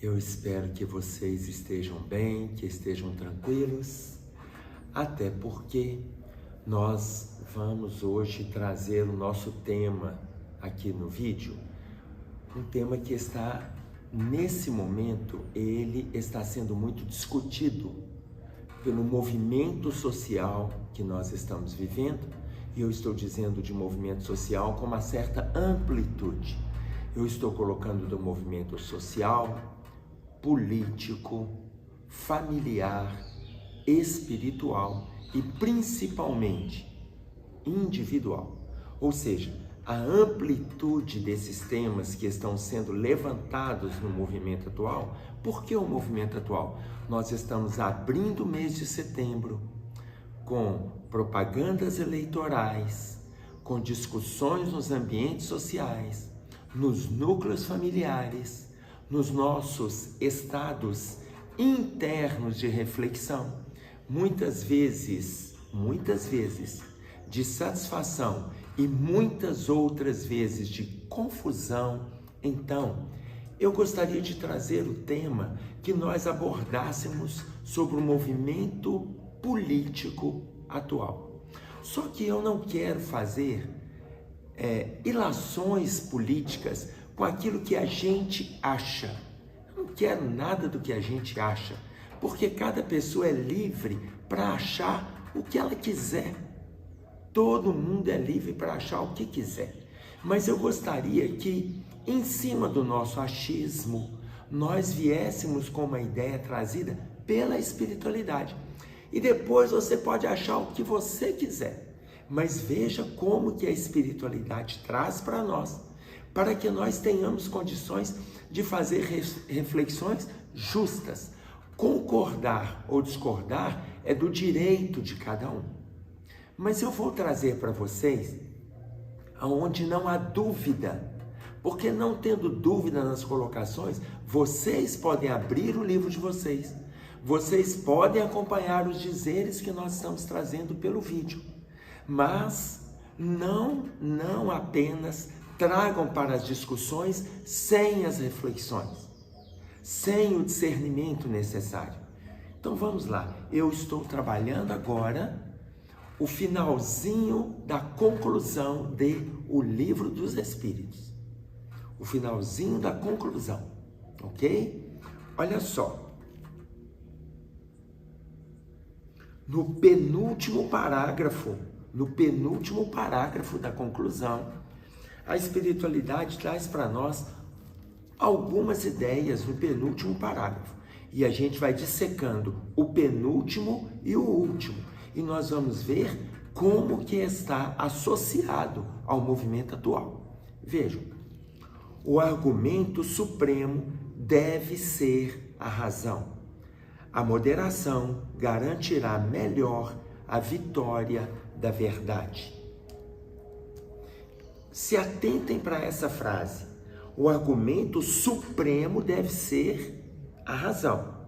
Eu espero que vocês estejam bem, que estejam tranquilos, até porque nós vamos hoje trazer o nosso tema aqui no vídeo, um tema que está, nesse momento, ele está sendo muito discutido pelo movimento social que nós estamos vivendo, e eu estou dizendo de movimento social com uma certa amplitude. Eu estou colocando do movimento social, político, familiar, espiritual e principalmente individual. Ou seja, a amplitude desses temas que estão sendo levantados no movimento atual. Por que o movimento atual? Nós estamos abrindo o mês de setembro com propagandas eleitorais, com discussões nos ambientes sociais, nos núcleos familiares, nos nossos estados internos de reflexão, muitas vezes de satisfação e muitas outras vezes de confusão. Então, eu gostaria de trazer o tema que nós abordássemos sobre o movimento político atual. Só que eu não quero fazer ilações políticas com aquilo que a gente acha. Eu não quero nada do que a gente acha, porque cada pessoa é livre para achar o que ela quiser. Todo mundo é livre para achar o que quiser. Mas eu gostaria que, em cima do nosso achismo, nós viéssemos com uma ideia trazida pela espiritualidade. E depois você pode achar o que você quiser. Mas veja como que a espiritualidade traz para nós, para que nós tenhamos condições de fazer reflexões justas. Concordar ou discordar é do direito de cada um. Mas eu vou trazer para vocês aonde não há dúvida, porque não tendo dúvida nas colocações, vocês podem abrir o livro de vocês, vocês podem acompanhar os dizeres que nós estamos trazendo pelo vídeo, mas não apenas tragam para as discussões sem as reflexões, sem o discernimento necessário. Então vamos lá, eu estou trabalhando agora o finalzinho da conclusão de O Livro dos Espíritos. O finalzinho da conclusão, ok? Olha só. No penúltimo parágrafo da conclusão, a espiritualidade traz para nós algumas ideias no penúltimo parágrafo. E a gente vai dissecando o penúltimo e o último. E nós vamos ver como que está associado ao movimento atual. Vejam, o argumento supremo deve ser a razão. A moderação garantirá melhor a vitória da verdade. Se atentem para essa frase. O argumento supremo deve ser a razão.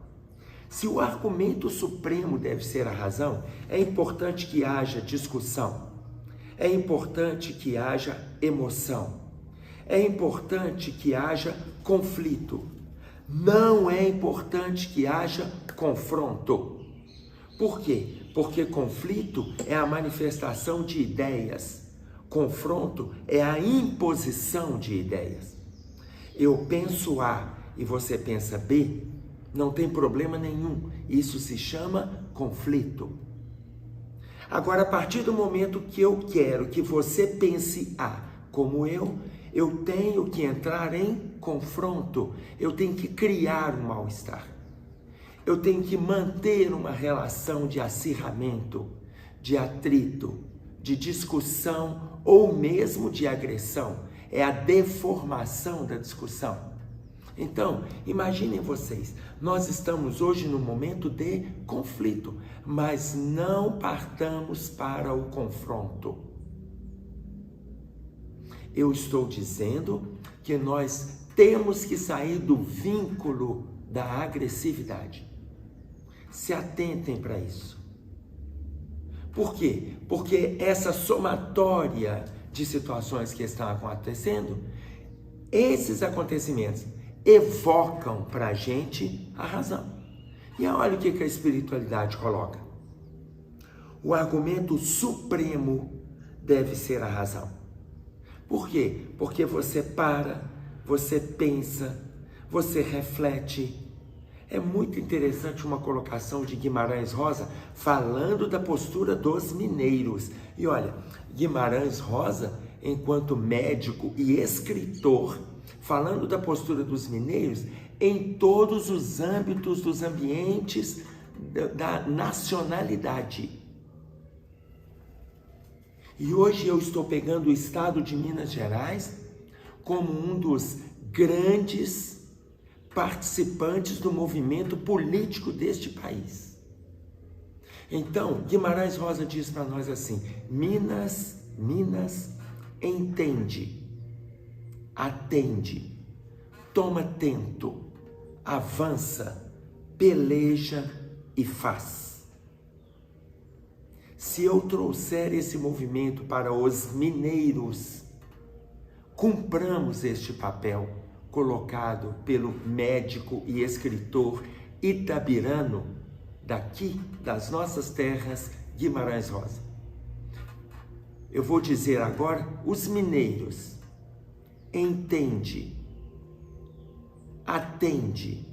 Se o argumento supremo deve ser a razão, é importante que haja discussão, é importante que haja emoção, é importante que haja conflito, não é importante que haja confronto. Por quê? Porque conflito é a manifestação de ideias, confronto é a imposição de ideias. Eu penso A e você pensa B, não tem problema nenhum, isso se chama conflito. Agora, a partir do momento que eu quero que você pense A como eu tenho que entrar em confronto, eu tenho que criar um mal-estar. Eu tenho que manter uma relação de acirramento, de atrito, de discussão ou mesmo de agressão. É a deformação da discussão. Então, imaginem vocês, nós estamos hoje num momento de conflito, mas não partamos para o confronto. Eu estou dizendo que nós temos que sair do vínculo da agressividade. Se atentem para isso. Por quê? Porque essa somatória de situações que estão acontecendo, esses acontecimentos, evocam para a gente a razão. E olha o que a espiritualidade coloca. O argumento supremo deve ser a razão. Por quê? Porque você para, você pensa, você reflete. É muito interessante uma colocação de Guimarães Rosa falando da postura dos mineiros. E olha, Guimarães Rosa, enquanto médico e escritor, falando da postura dos mineiros em todos os âmbitos dos ambientes da nacionalidade. E hoje eu estou pegando o estado de Minas Gerais como um dos grandes participantes do movimento político deste país. Então, Guimarães Rosa diz para nós assim: Minas entende, atende, toma tento, avança, peleja e faz. Se eu trouxer esse movimento para os mineiros, cumpramos este papel colocado pelo médico e escritor itabirano daqui, das nossas terras, Guimarães Rosa. Eu vou dizer agora, os mineiros, entende, atende,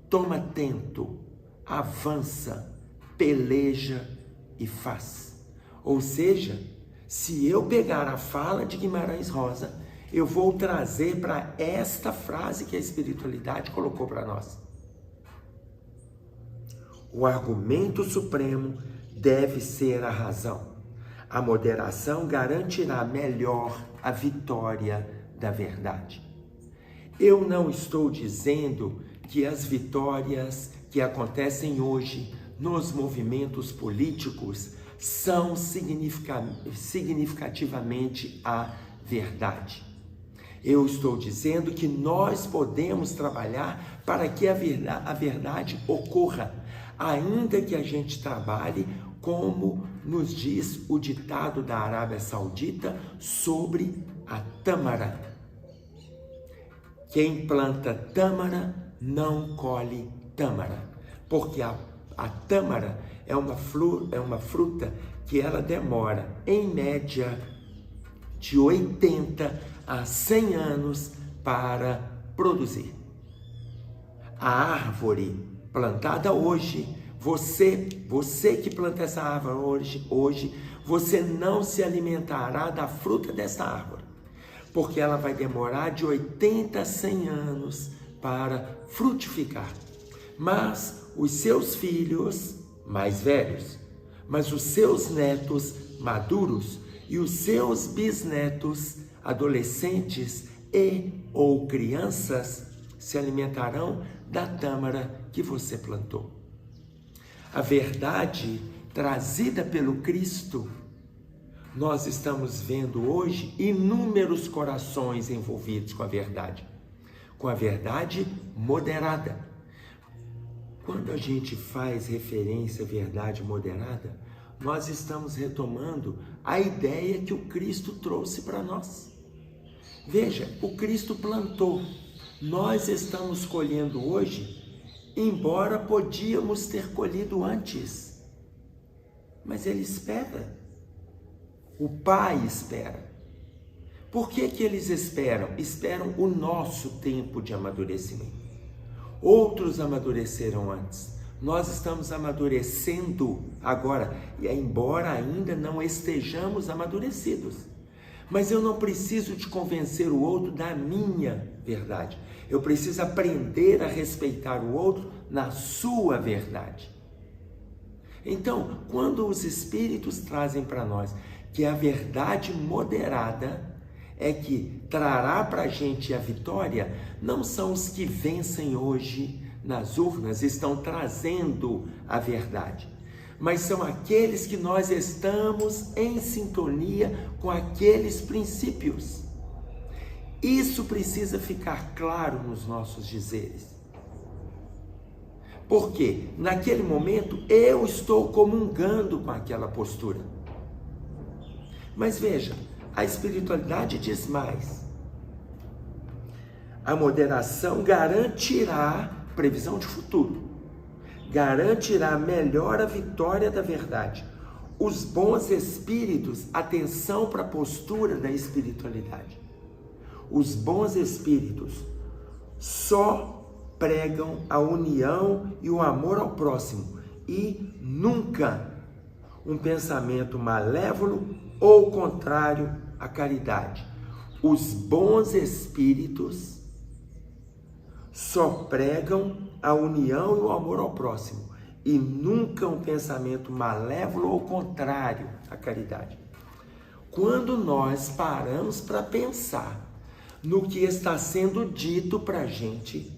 toma tento, avança, peleja e faz. Ou seja, se eu pegar a fala de Guimarães Rosa, eu vou trazer para esta frase que a espiritualidade colocou para nós. O argumento supremo deve ser a razão. A moderação garantirá melhor a vitória da verdade. Eu não estou dizendo que as vitórias que acontecem hoje nos movimentos políticos são significativamente a verdade. Eu estou dizendo que nós podemos trabalhar para que a verdade ocorra, ainda que a gente trabalhe como nos diz o ditado da Arábia Saudita sobre a tâmara. Quem planta tâmara não colhe tâmara, porque a tâmara é uma fruta que ela demora, em média, de 80 a 100 anos para produzir. A árvore plantada hoje, você que planta essa árvore hoje, você não se alimentará da fruta dessa árvore, porque ela vai demorar de 80 a 100 anos para frutificar. Mas os seus filhos mais velhos, mas os seus netos maduros e os seus bisnetos adolescentes e ou crianças se alimentarão da tâmara que você plantou. A verdade trazida pelo Cristo, nós estamos vendo hoje inúmeros corações envolvidos com a verdade moderada. Quando a gente faz referência à verdade moderada, nós estamos retomando a ideia que o Cristo trouxe para nós. Veja, o Cristo plantou, nós estamos colhendo hoje, embora podíamos ter colhido antes. Mas Ele espera, o Pai espera. Por que eles esperam? Esperam o nosso tempo de amadurecimento. Outros amadureceram antes. Nós estamos amadurecendo agora, e embora ainda não estejamos amadurecidos. Mas eu não preciso de convencer o outro da minha verdade. Eu preciso aprender a respeitar o outro na sua verdade. Então, quando os Espíritos trazem para nós que a verdade moderada é que trará para a gente a vitória, não são os que vencem hoje nas urnas, estão trazendo a verdade, mas são aqueles que nós estamos em sintonia com aqueles princípios. Isso precisa ficar claro nos nossos dizeres. Porque naquele momento eu estou comungando com aquela postura. Mas veja, a espiritualidade diz mais. A moderação garantirá previsão de futuro, garantirá melhor a vitória da verdade. Os bons espíritos, atenção para a postura da espiritualidade. Os bons espíritos só pregam a união e o amor ao próximo e nunca um pensamento malévolo ou contrário à caridade. Os bons espíritos só pregam a união e o amor ao próximo e nunca um pensamento malévolo ou contrário à caridade. Quando nós paramos para pensar no que está sendo dito para a gente,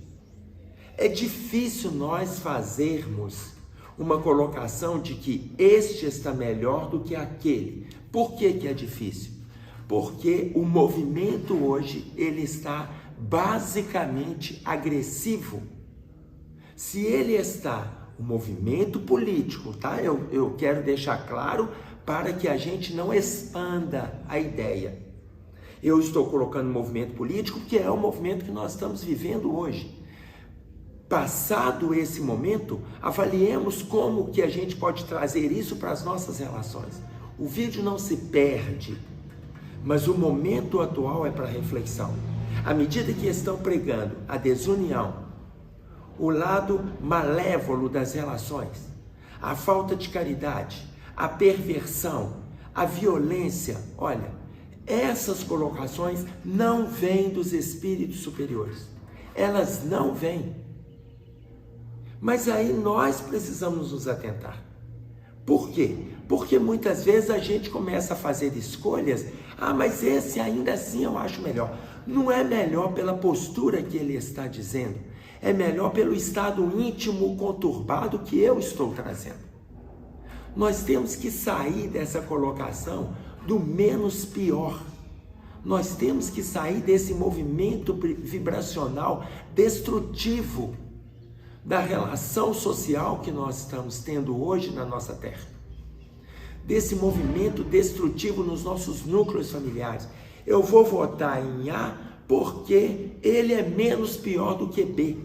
é difícil nós fazermos uma colocação de que este está melhor do que aquele. Por que que é difícil? Porque o movimento hoje, ele está basicamente agressivo. Se ele está, o movimento político, tá? Eu quero deixar claro para que a gente não expanda a ideia. Eu estou colocando movimento político porque é o movimento que nós estamos vivendo hoje. Passado esse momento, avaliemos como que a gente pode trazer isso para as nossas relações. O vídeo não se perde, mas o momento atual é para reflexão. À medida que estão pregando a desunião, o lado malévolo das relações, a falta de caridade, a perversão, a violência, olha, essas colocações não vêm dos espíritos superiores. Elas não vêm. Mas aí nós precisamos nos atentar. Por quê? Porque muitas vezes a gente começa a fazer escolhas, mas esse ainda assim eu acho melhor. Não é melhor pela postura que ele está dizendo, é melhor pelo estado íntimo conturbado que eu estou trazendo. Nós temos que sair dessa colocação do menos pior. Nós temos que sair desse movimento vibracional destrutivo da relação social que nós estamos tendo hoje na nossa Terra. Desse movimento destrutivo nos nossos núcleos familiares. Eu vou votar em A porque ele é menos pior do que B.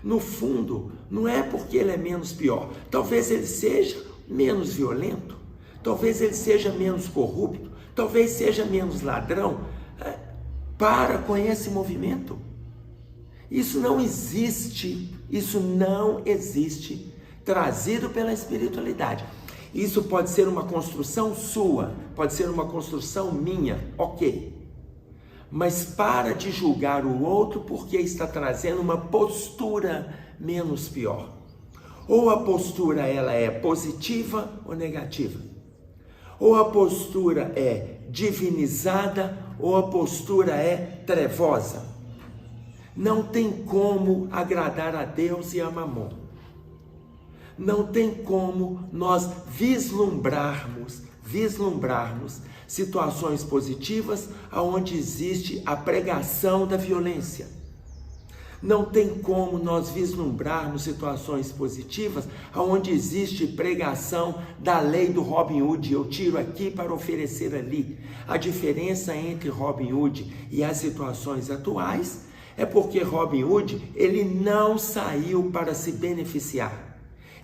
No fundo, não é porque ele é menos pior. Talvez ele seja menos violento, talvez ele seja menos corrupto, talvez seja menos ladrão. Para com esse movimento. Isso não existe trazido pela espiritualidade. Isso pode ser uma construção sua, pode ser uma construção minha, ok. Mas para de julgar o outro porque está trazendo uma postura menos pior. Ou a postura ela é positiva ou negativa. Ou a postura é divinizada ou a postura é trevosa. Não tem como agradar a Deus e a Mamon. Não tem como nós vislumbrarmos situações positivas onde existe a pregação da violência. Não tem como nós vislumbrarmos situações positivas onde existe pregação da lei do Robin Hood. Eu tiro aqui para oferecer ali. A diferença entre Robin Hood e as situações atuais é porque Robin Hood, ele não saiu para se beneficiar.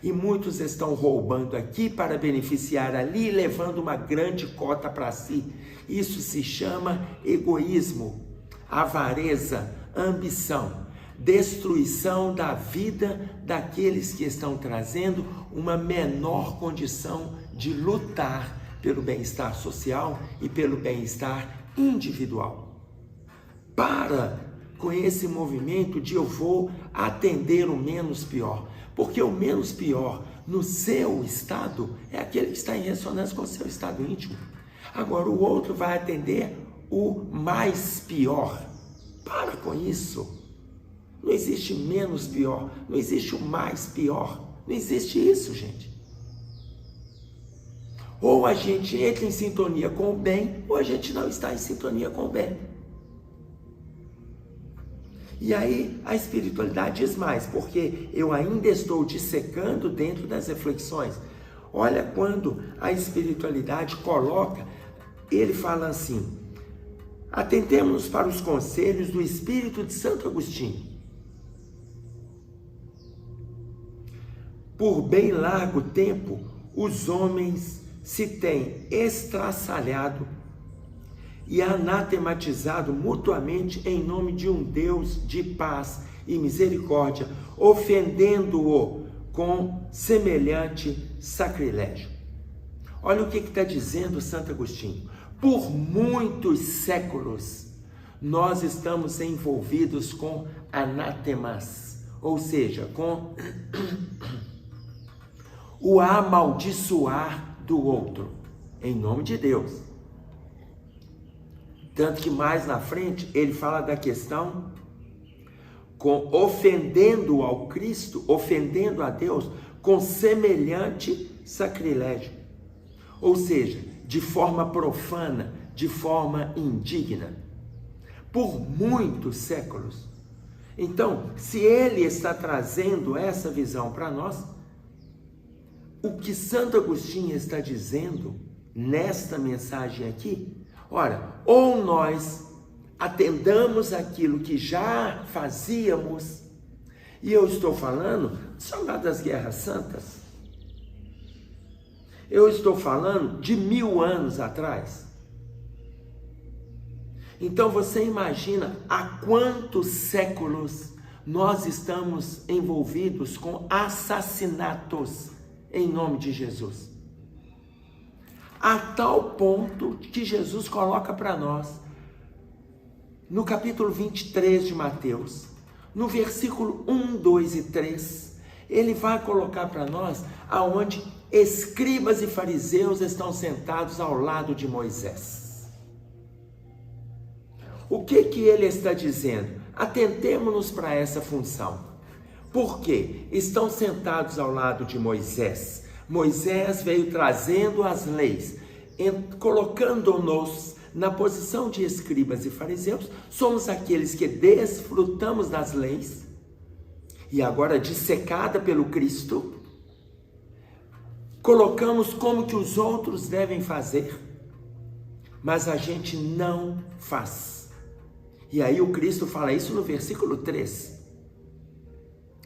E muitos estão roubando aqui para beneficiar ali, levando uma grande cota para si. Isso se chama egoísmo, avareza, ambição, destruição da vida daqueles que estão trazendo uma menor condição de lutar pelo bem-estar social e pelo bem-estar individual. Para com esse movimento de eu vou atender o menos pior, porque o menos pior no seu estado é aquele que está em ressonância com o seu estado íntimo. Agora o outro vai atender o mais pior. Para com isso. Não existe menos pior, não existe o mais pior, não existe isso, gente. Ou a gente entra em sintonia com o bem, ou a gente não está em sintonia com o bem. E aí a espiritualidade diz mais, porque eu ainda estou dissecando dentro das reflexões. Olha quando a espiritualidade coloca, ele fala assim, Atentemos para os conselhos do espírito de Santo Agostinho. Por bem largo tempo, os homens se têm estraçalhado e anatematizado mutuamente em nome de um Deus de paz e misericórdia, ofendendo-o com semelhante sacrilégio. Olha o que está dizendo Santo Agostinho. Por muitos séculos, nós estamos envolvidos com anatemas, ou seja, com o amaldiçoar do outro, em nome de Deus. Tanto que mais na frente, ele fala da questão com ofendendo ao Cristo, ofendendo a Deus, com semelhante sacrilégio. Ou seja, de forma profana, de forma indigna, por muitos séculos. Então, se ele está trazendo essa visão para nós, o que Santo Agostinho está dizendo nesta mensagem aqui, ora, ou nós atendamos aquilo que já fazíamos, e eu estou falando só lá das guerras santas, eu estou falando de 1000 anos atrás. Então você imagina há quantos séculos nós estamos envolvidos com assassinatos em nome de Jesus. A tal ponto que Jesus coloca para nós, no capítulo 23 de Mateus, no versículo 1, 2 e 3, ele vai colocar para nós aonde escribas e fariseus estão sentados ao lado de Moisés. O que ele está dizendo? Atentemo-nos para essa função. Por quê? Estão sentados ao lado de Moisés. Moisés veio trazendo as leis, colocando-nos na posição de escribas e fariseus. Somos aqueles que desfrutamos das leis, e agora dissecada pelo Cristo, colocamos como que os outros devem fazer, mas a gente não faz. E aí o Cristo fala isso no versículo 3.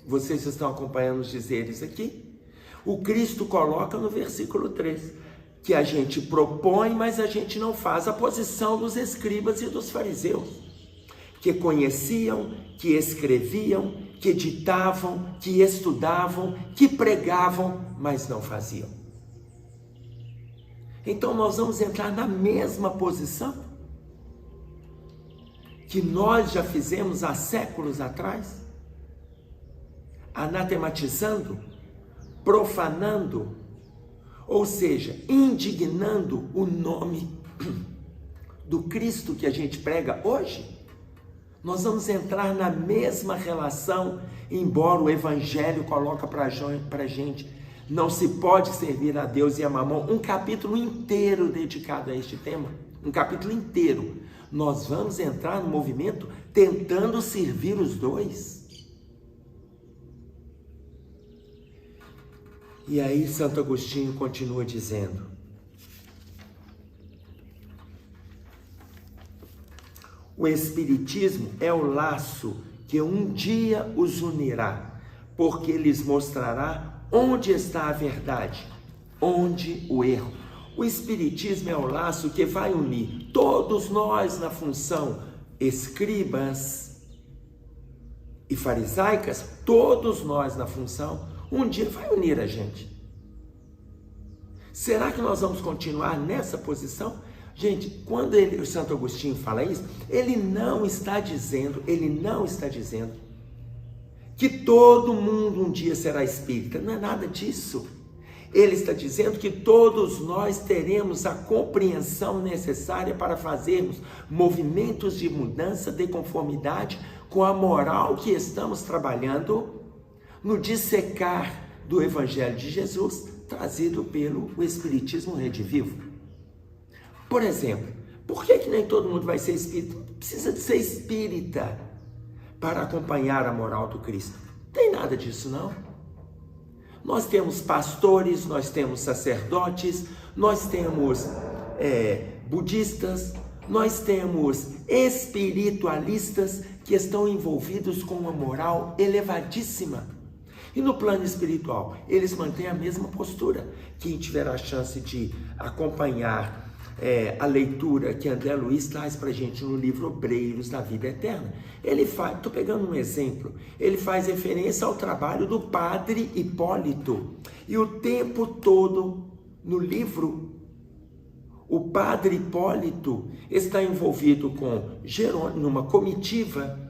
Vocês estão acompanhando os dizeres aqui? O Cristo coloca no versículo 3 que a gente propõe, mas a gente não faz. A posição dos escribas e dos fariseus, que conheciam, que escreviam, que ditavam, que estudavam, que pregavam, mas não faziam. Então nós vamos entrar na mesma posição que nós já fizemos há séculos atrás, anatematizando, profanando, ou seja, indignando o nome do Cristo que a gente prega hoje. Nós vamos entrar na mesma relação, embora o Evangelho coloca para a gente, não se pode servir a Deus e a Mamon. Um capítulo inteiro dedicado a este tema, um capítulo inteiro. Nós vamos entrar no movimento tentando servir os dois. E aí Santo Agostinho continua dizendo: o Espiritismo é o laço que um dia os unirá, porque lhes mostrará onde está a verdade, onde o erro. O Espiritismo é o laço que vai unir todos nós na função escribas e farisaicas, todos nós na função, um dia vai unir a gente. Será que nós vamos continuar nessa posição? Gente, quando o Santo Agostinho fala isso, ele não está dizendo que todo mundo um dia será espírita. Não é nada disso. Ele está dizendo que todos nós teremos a compreensão necessária para fazermos movimentos de mudança de conformidade com a moral que estamos trabalhando no dissecar do Evangelho de Jesus, trazido pelo Espiritismo Redivivo. Por exemplo, por que nem todo mundo vai ser espírita? Não precisa de ser espírita para acompanhar a moral do Cristo. Não tem nada disso, não. Nós temos pastores, nós temos sacerdotes, nós temos budistas, Nós temos espiritualistas que estão envolvidos com uma moral elevadíssima. E no plano espiritual, eles mantêm a mesma postura. Quem tiver a chance de acompanhar a leitura que André Luiz traz para a gente no livro Obreiros da Vida Eterna, ele faz, estou pegando um exemplo, ele faz referência ao trabalho do padre Hipólito. E o tempo todo no livro, o padre Hipólito está envolvido com Jerônimo, numa comitiva,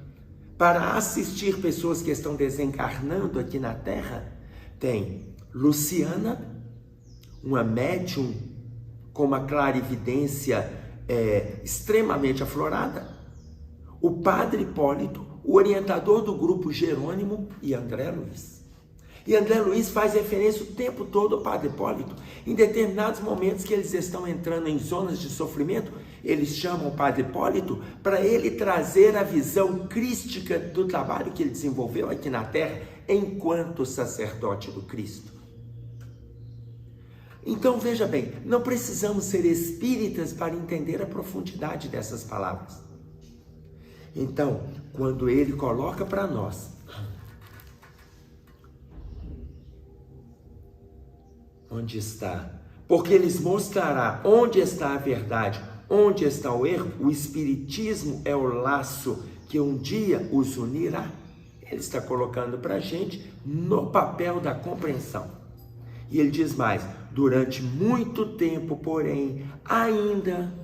para assistir pessoas que estão desencarnando aqui na Terra. Tem Luciana, uma médium com uma clarividência extremamente aflorada, o padre Hipólito, o orientador do grupo Jerônimo e André Luiz. E André Luiz faz referência o tempo todo ao padre Hipólito. Em determinados momentos que eles estão entrando em zonas de sofrimento, eles chamam o padre Hipólito para ele trazer a visão crística do trabalho que ele desenvolveu aqui na Terra enquanto sacerdote do Cristo. Então veja bem, não precisamos ser espíritas para entender a profundidade dessas palavras. Então, quando ele coloca para nós onde está, porque eles mostrará onde está a verdade, onde está o erro, o Espiritismo é o laço que um dia os unirá. Ele está colocando para a gente no papel da compreensão. E ele diz mais, durante muito tempo, porém, ainda,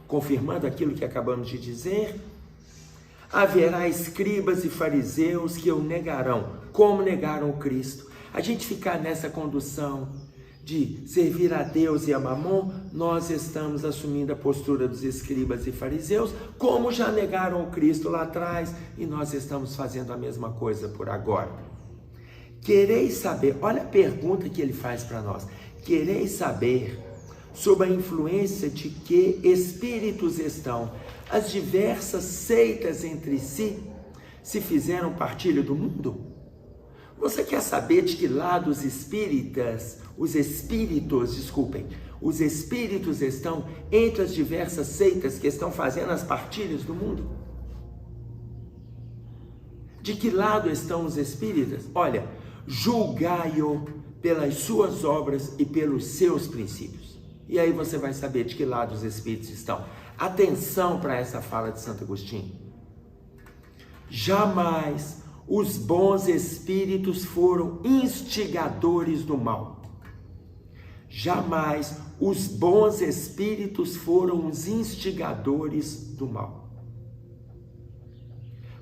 confirmando aquilo que acabamos de dizer, haverá escribas e fariseus que o negarão, como negaram o Cristo. A gente ficar nessa condução de servir a Deus e a Mamon, nós estamos assumindo a postura dos escribas e fariseus, como já negaram o Cristo lá atrás, e nós estamos fazendo a mesma coisa por agora. Quereis saber, olha a pergunta que ele faz para nós, quereis saber sobre a influência de que espíritos estão as diversas seitas entre si, se fizeram partilha do mundo? Você quer saber de que lado os espíritos estão entre as diversas seitas que estão fazendo as partilhas do mundo? De que lado estão os espíritas? Olha, julgai-o pelas suas obras e pelos seus princípios. E aí você vai saber de que lado os espíritos estão. Atenção para essa fala de Santo Agostinho. Jamais os bons espíritos foram instigadores do mal. Jamais os bons espíritos foram os instigadores do mal.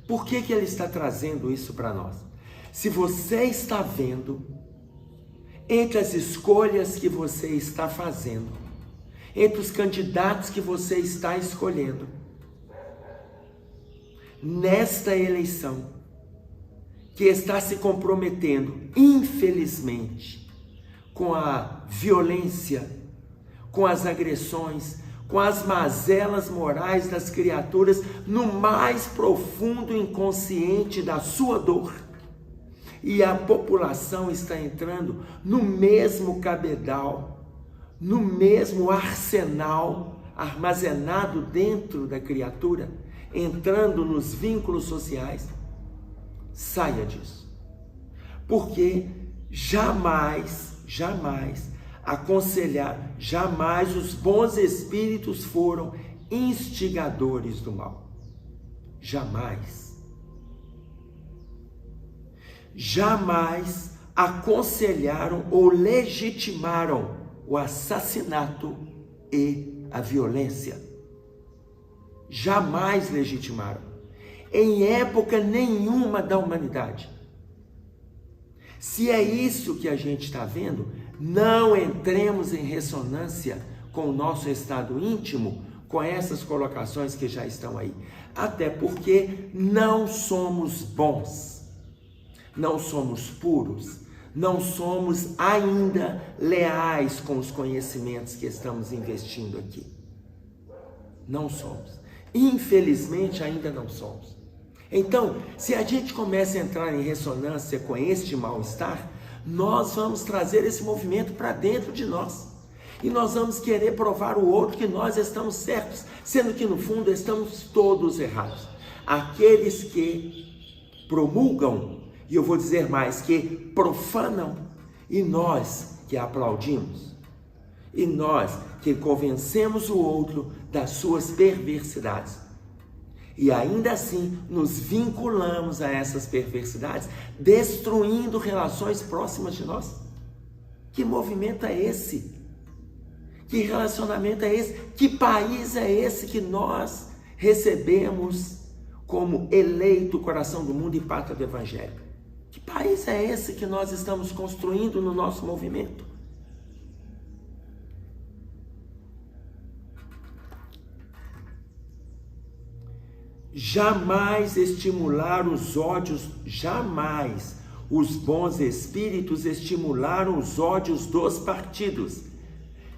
Por que ele está trazendo isso para nós? Se você está vendo, entre as escolhas que você está fazendo, entre os candidatos que você está escolhendo, nesta eleição, que está se comprometendo, infelizmente, com a violência, com as agressões, com as mazelas morais das criaturas, no mais profundo inconsciente da sua dor. E a população está entrando no mesmo cabedal, no mesmo arsenal armazenado dentro da criatura, entrando nos vínculos sociais. Saia disso, porque jamais os bons espíritos foram instigadores do mal. Jamais aconselharam ou legitimaram o assassinato e a violência. Jamais legitimaram. Em época nenhuma da humanidade. Se é isso que a gente está vendo, não entremos em ressonância com o nosso estado íntimo, com essas colocações que já estão aí. Até porque não somos bons, não somos puros, não somos ainda leais com os conhecimentos que estamos investindo aqui. Não somos. Infelizmente ainda não somos. Então, se a gente começa a entrar em ressonância com este mal-estar, nós vamos trazer esse movimento para dentro de nós. E nós vamos querer provar o outro que nós estamos certos, sendo que no fundo estamos todos errados. Aqueles que promulgam, e eu vou dizer mais, que profanam, e nós que aplaudimos, e nós que convencemos o outro das suas perversidades. E ainda assim nos vinculamos a essas perversidades, destruindo relações próximas de nós. Que movimento é esse? Que relacionamento é esse? Que país é esse que nós recebemos como eleito coração do mundo e pátria do Evangelho? Que país é esse que nós estamos construindo no nosso movimento? Jamais estimular os ódios, jamais os bons espíritos estimularam os ódios dos partidos.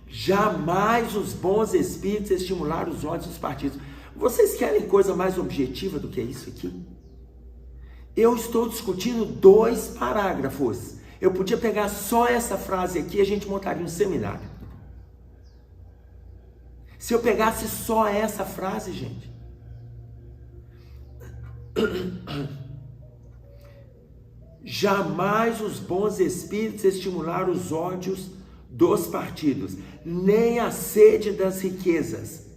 Jamais os bons espíritos estimularam os ódios dos partidos. Vocês querem coisa mais objetiva do que isso aqui? Eu estou discutindo 2 parágrafos. Eu podia pegar só essa frase aqui e a gente montaria um seminário. Se eu pegasse só essa frase, gente. Jamais os bons espíritos estimularam os ódios dos partidos, nem a sede das riquezas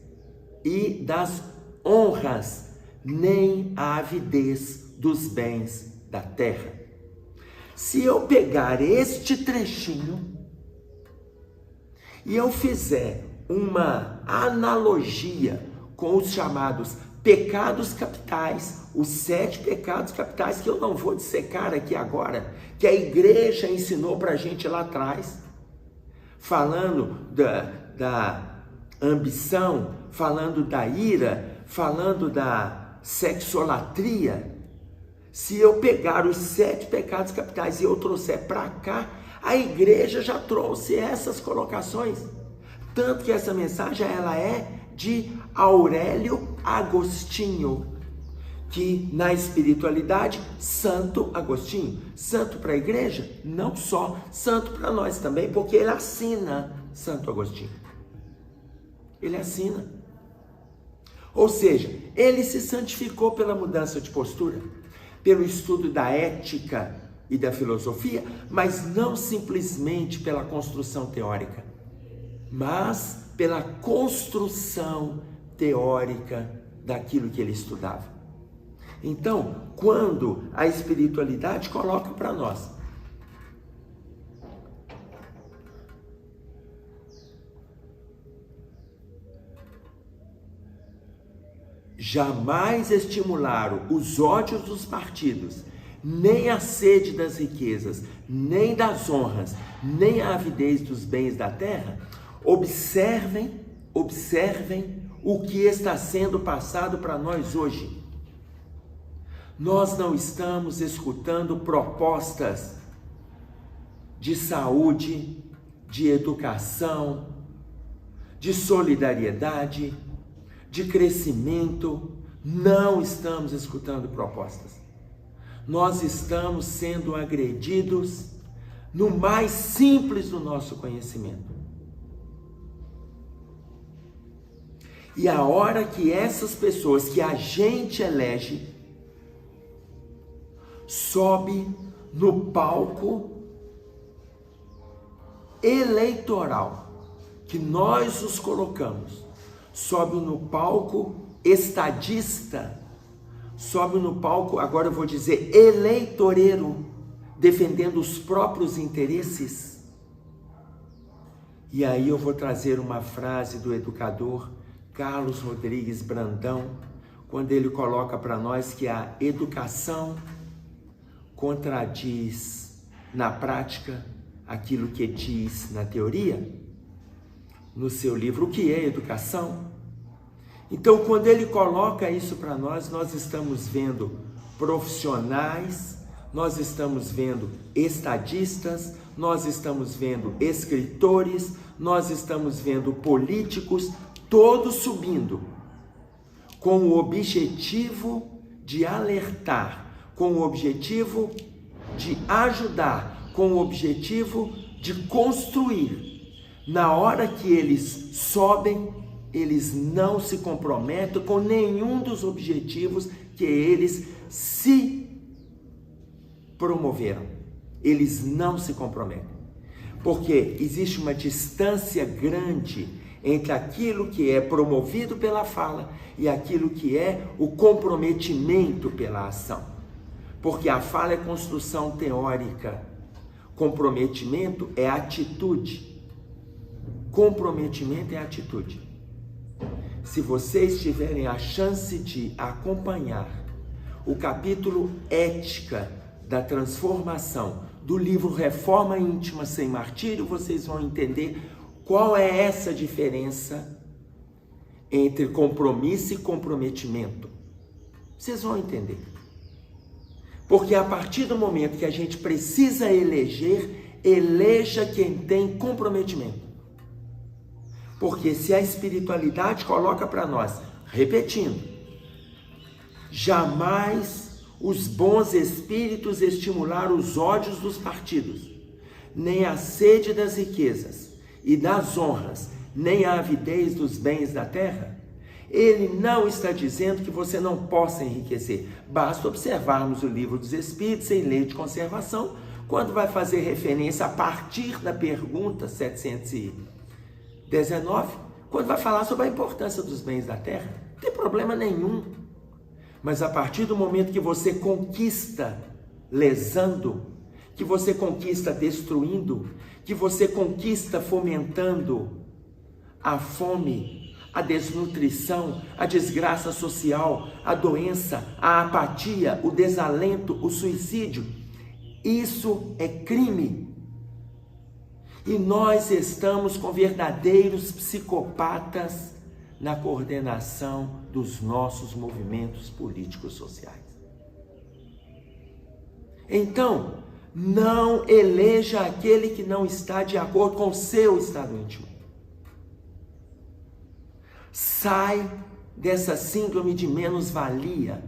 e das honras, nem a avidez dos bens da terra. Se eu pegar este trechinho e eu fizer uma analogia com os chamados pecados capitais, os 7 pecados capitais, que eu não vou dissecar aqui agora, que a igreja ensinou para a gente lá atrás, falando da ambição, falando da ira, falando da sexolatria. Se eu pegar os 7 pecados capitais e eu trouxer para cá, a igreja já trouxe essas colocações. Tanto que essa mensagem ela é de Aurélio Agostinho, que na espiritualidade, Santo Agostinho. Santo para a igreja? Não só, santo para nós também, porque ele assina Santo Agostinho. Ele assina. Ou seja, ele se santificou pela mudança de postura, pelo estudo da ética e da filosofia, mas não simplesmente pela construção teórica, mas pela construção teórica daquilo que ele estudava. Então, quando a espiritualidade coloca para nós jamais estimularam os ódios dos partidos, nem a sede das riquezas, nem das honras, nem a avidez dos bens da terra, observem o que está sendo passado para nós hoje. Nós não estamos escutando propostas de saúde, de educação, de solidariedade, de crescimento. Não estamos escutando propostas. Nós estamos sendo agredidos no mais simples do nosso conhecimento. E a hora que essas pessoas que a gente elege sobe no palco eleitoral, que nós os colocamos, sobe no palco estadista, sobe no palco, agora eu vou dizer, eleitoreiro, defendendo os próprios interesses. E aí eu vou trazer uma frase do educador Carlos Rodrigues Brandão, quando ele coloca para nós que a educação contradiz na prática aquilo que diz na teoria, no seu livro O que é Educação. Então, quando ele coloca isso para nós, nós estamos vendo profissionais, nós estamos vendo estadistas, nós estamos vendo escritores, nós estamos vendo políticos, todos subindo, com o objetivo de alertar, com o objetivo de ajudar, com o objetivo de construir, Na hora que eles sobem, eles não se comprometem com nenhum dos objetivos que eles se promoveram. Eles não se comprometem. Porque existe uma distância grande entre aquilo que é promovido pela fala e aquilo que é o comprometimento pela ação. Porque a fala é construção teórica, comprometimento é atitude. Comprometimento é atitude. Se vocês tiverem a chance de acompanhar o capítulo Ética da Transformação do livro Reforma Íntima Sem Martírio, vocês vão entender qual é essa diferença entre compromisso e comprometimento. Vocês vão entender. Porque a partir do momento que a gente precisa eleger, eleja quem tem comprometimento. Porque se a espiritualidade coloca para nós, repetindo, jamais os bons espíritos estimularam os ódios dos partidos, nem a sede das riquezas e das honras, nem a avidez dos bens da terra, ele não está dizendo que você não possa enriquecer. Basta observarmos o livro dos Espíritos em Lei de Conservação, quando vai fazer referência a partir da pergunta 719, quando vai falar sobre a importância dos bens da terra. Não tem problema nenhum. Mas a partir do momento que você conquista lesando, que você conquista destruindo, que você conquista fomentando a fome, a desnutrição, a desgraça social, a doença, a apatia, o desalento, o suicídio, isso é crime. E nós estamos com verdadeiros psicopatas na coordenação dos nossos movimentos políticos sociais. Então, não eleja aquele que não está de acordo com o seu estado íntimo. Sai dessa síndrome de menos-valia,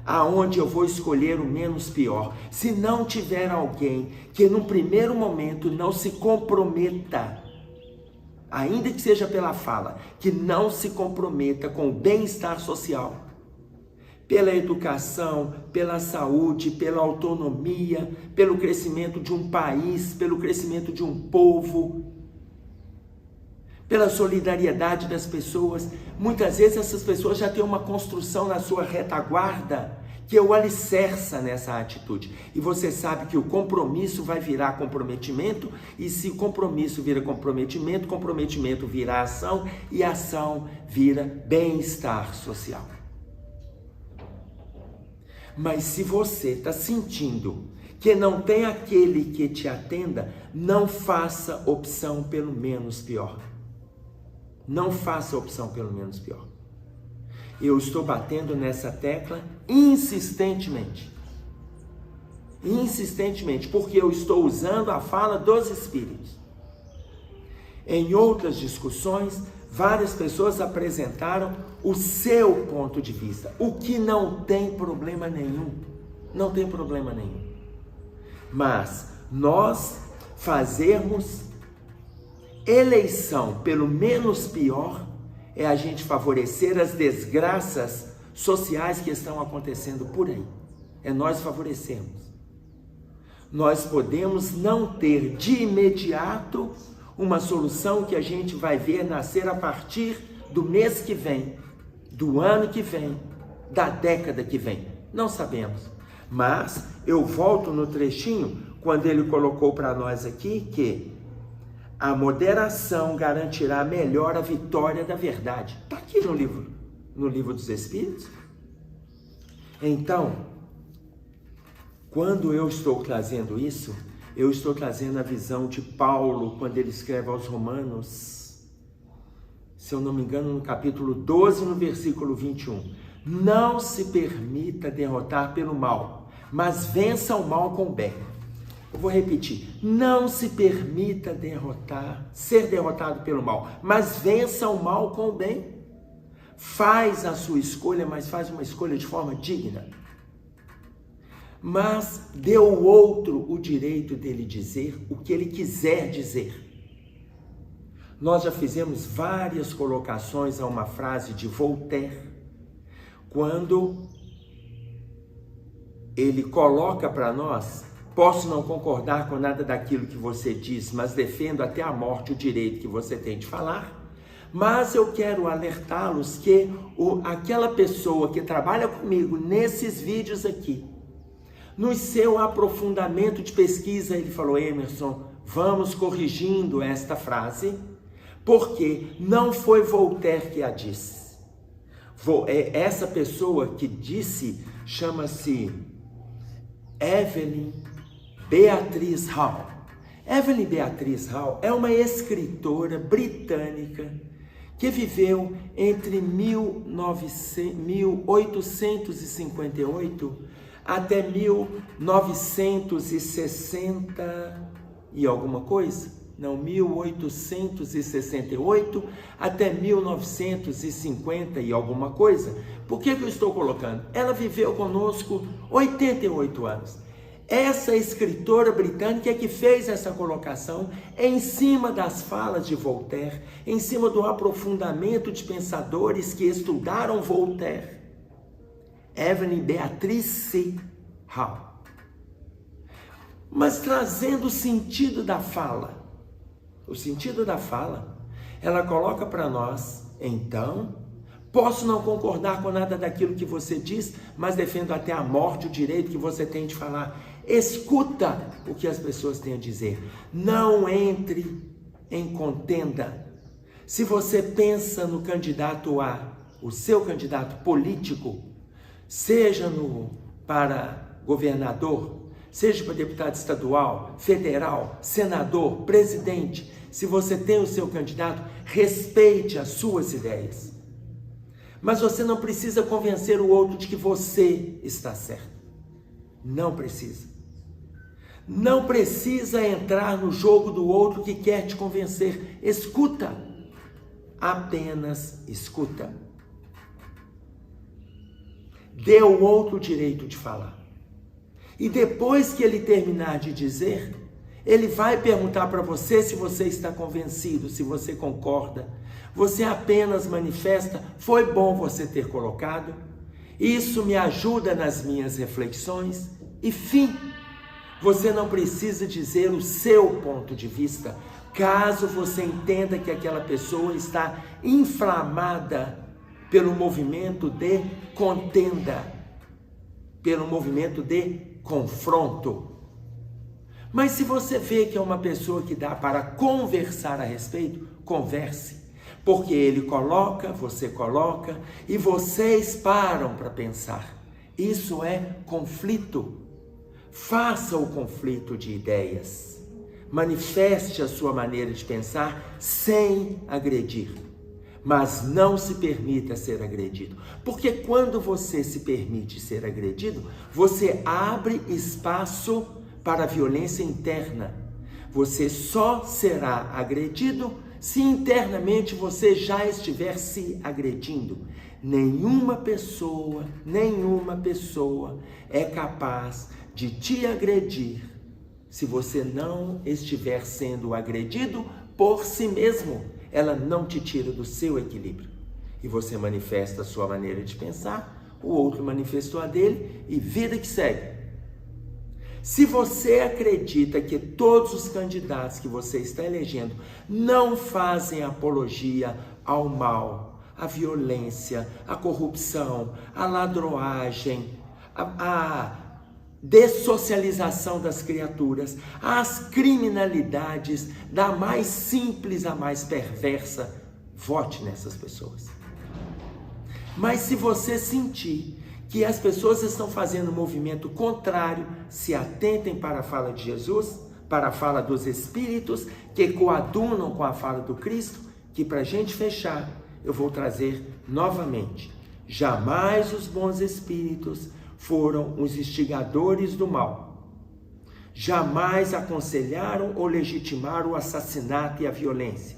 aonde eu vou escolher o menos pior. Se não tiver alguém que num primeiro momento não se comprometa, ainda que seja pela fala, que não se comprometa com o bem-estar social, pela educação, pela saúde, pela autonomia, pelo crescimento de um país, pelo crescimento de um povo, pela solidariedade das pessoas. Muitas vezes essas pessoas já têm uma construção na sua retaguarda que o alicerça nessa atitude. E você sabe que o compromisso vai virar comprometimento, e se o compromisso vira comprometimento, comprometimento vira ação, e ação vira bem-estar social. Mas se você está sentindo que não tem aquele que te atenda, não faça opção pelo menos pior. Não faça opção pelo menos pior. Eu estou batendo nessa tecla insistentemente. Insistentemente, porque eu estou usando a fala dos Espíritos. Em outras discussões, várias pessoas apresentaram o seu ponto de vista, o que não tem problema nenhum. Não tem problema nenhum. Mas nós fazermos eleição pelo menos pior é a gente favorecer as desgraças sociais que estão acontecendo por aí. É nós favorecermos. Nós podemos não ter de imediato uma solução que a gente vai ver nascer a partir do mês que vem, do ano que vem, da década que vem. Não sabemos. Mas eu volto no trechinho quando ele colocou para nós aqui que a moderação garantirá melhor a vitória da verdade. Está aqui no livro dos Espíritos. Então, quando eu estou trazendo isso, eu estou trazendo a visão de Paulo, quando ele escreve aos Romanos, se eu não me engano, no capítulo 12, no versículo 21. Não se permita derrotar pelo mal, mas vença o mal com o bem. Eu vou repetir, não se permita ser derrotado pelo mal, mas vença o mal com o bem. Faz a sua escolha, mas faz uma escolha de forma digna. Mas dê ao outro o direito dele dizer o que ele quiser dizer. Nós já fizemos várias colocações a uma frase de Voltaire, quando ele coloca para nós: posso não concordar com nada daquilo que você diz, mas defendo até a morte o direito que você tem de falar. Mas eu quero alertá-los que aquela pessoa que trabalha comigo nesses vídeos aqui, no seu aprofundamento de pesquisa, ele falou: Emerson, vamos corrigindo esta frase, porque não foi Voltaire que a disse. Essa pessoa que disse chama-se Evelyn Beatrice Hall. Evelyn Beatrice Hall é uma escritora britânica que viveu entre 1858 até 1960 e alguma coisa. Não, 1868 até 1950 e alguma coisa. Por que eu estou colocando? Ela viveu conosco 88 anos. Essa escritora britânica é que fez essa colocação em cima das falas de Voltaire, em cima do aprofundamento de pensadores que estudaram Voltaire. Evelyn Beatrice Hall. Mas trazendo o sentido da fala, ela coloca para nós: então, posso não concordar com nada daquilo que você diz, mas defendo até a morte o direito que você tem de falar. Escuta o que as pessoas têm a dizer. Não entre em contenda. Se você pensa no candidato A, o seu candidato político, seja para governador, seja para deputado estadual, federal, senador, presidente, se você tem o seu candidato, respeite as suas ideias. Mas você não precisa convencer o outro de que você está certo. Não precisa. Não precisa entrar no jogo do outro que quer te convencer. Escuta. Apenas escuta. Dê ao outro o direito de falar. E depois que ele terminar de dizer, ele vai perguntar para você se você está convencido, se você concorda. Você apenas manifesta: foi bom você ter colocado, isso me ajuda nas minhas reflexões, e fim. Você não precisa dizer o seu ponto de vista, caso você entenda que aquela pessoa está inflamada pelo movimento de contenda, pelo movimento de confronto. Mas se você vê que é uma pessoa que dá para conversar a respeito, converse. Porque ele coloca, você coloca, e vocês param para pensar. Isso é conflito. Faça o conflito de ideias. Manifeste a sua maneira de pensar sem agredir. Mas não se permita ser agredido. Porque quando você se permite ser agredido, você abre espaço para a violência interna. Você só será agredido se internamente você já estiver se agredindo. Nenhuma pessoa é capaz de te agredir se você não estiver sendo agredido por si mesmo. Ela não te tira do seu equilíbrio. E você manifesta a sua maneira de pensar, o outro manifestou a dele e vida que segue. Se você acredita que todos os candidatos que você está elegendo não fazem apologia ao mal, à violência, à corrupção, à ladroagem, à dessocialização das criaturas, às criminalidades, da mais simples à mais perversa, vote nessas pessoas. Mas se você sentir que as pessoas estão fazendo um movimento contrário, se atentem para a fala de Jesus, para a fala dos Espíritos, que coadunam com a fala do Cristo, que para a gente fechar, eu vou trazer novamente. Jamais os bons Espíritos foram os instigadores do mal. Jamais aconselharam ou legitimaram o assassinato e a violência.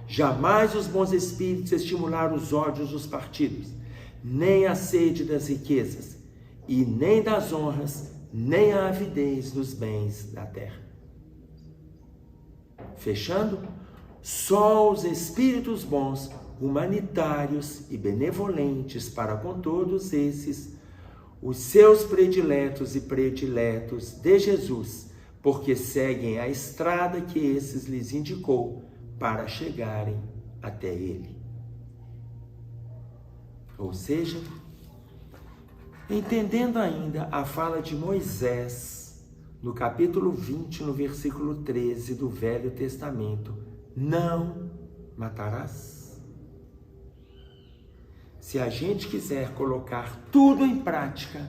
Jamais os bons Espíritos estimularam os ódios dos partidos, nem a sede das riquezas, e nem das honras, nem a avidez dos bens da terra. Fechando, Só os espíritos bons, humanitários e benevolentes para com todos esses, os seus prediletos e prediletos de Jesus, porque seguem a estrada que esses lhes indicou para chegarem até Ele. Ou seja, entendendo ainda a fala de Moisés, no capítulo 20, no versículo 13 do Velho Testamento, não matarás. Se a gente quiser colocar tudo em prática,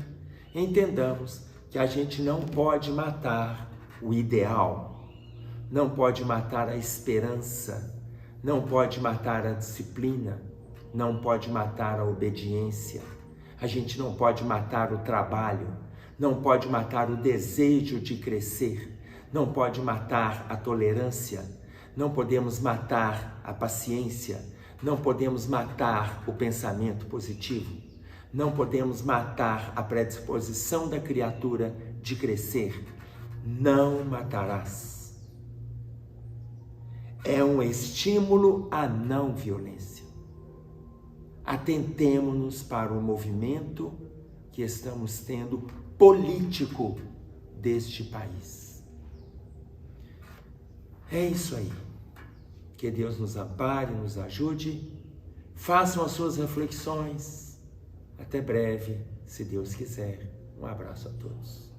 entendamos que a gente não pode matar o ideal, não pode matar a esperança, não pode matar a disciplina, não pode matar a obediência, a gente não pode matar o trabalho, não pode matar o desejo de crescer, não pode matar a tolerância, não podemos matar a paciência, não podemos matar o pensamento positivo, não podemos matar a predisposição da criatura de crescer. Não matarás. É um estímulo à não violência. Atentemo-nos para o movimento que estamos tendo político deste país. É isso aí. Que Deus nos ampare, nos ajude. Façam as suas reflexões. Até breve, se Deus quiser. Um abraço a todos.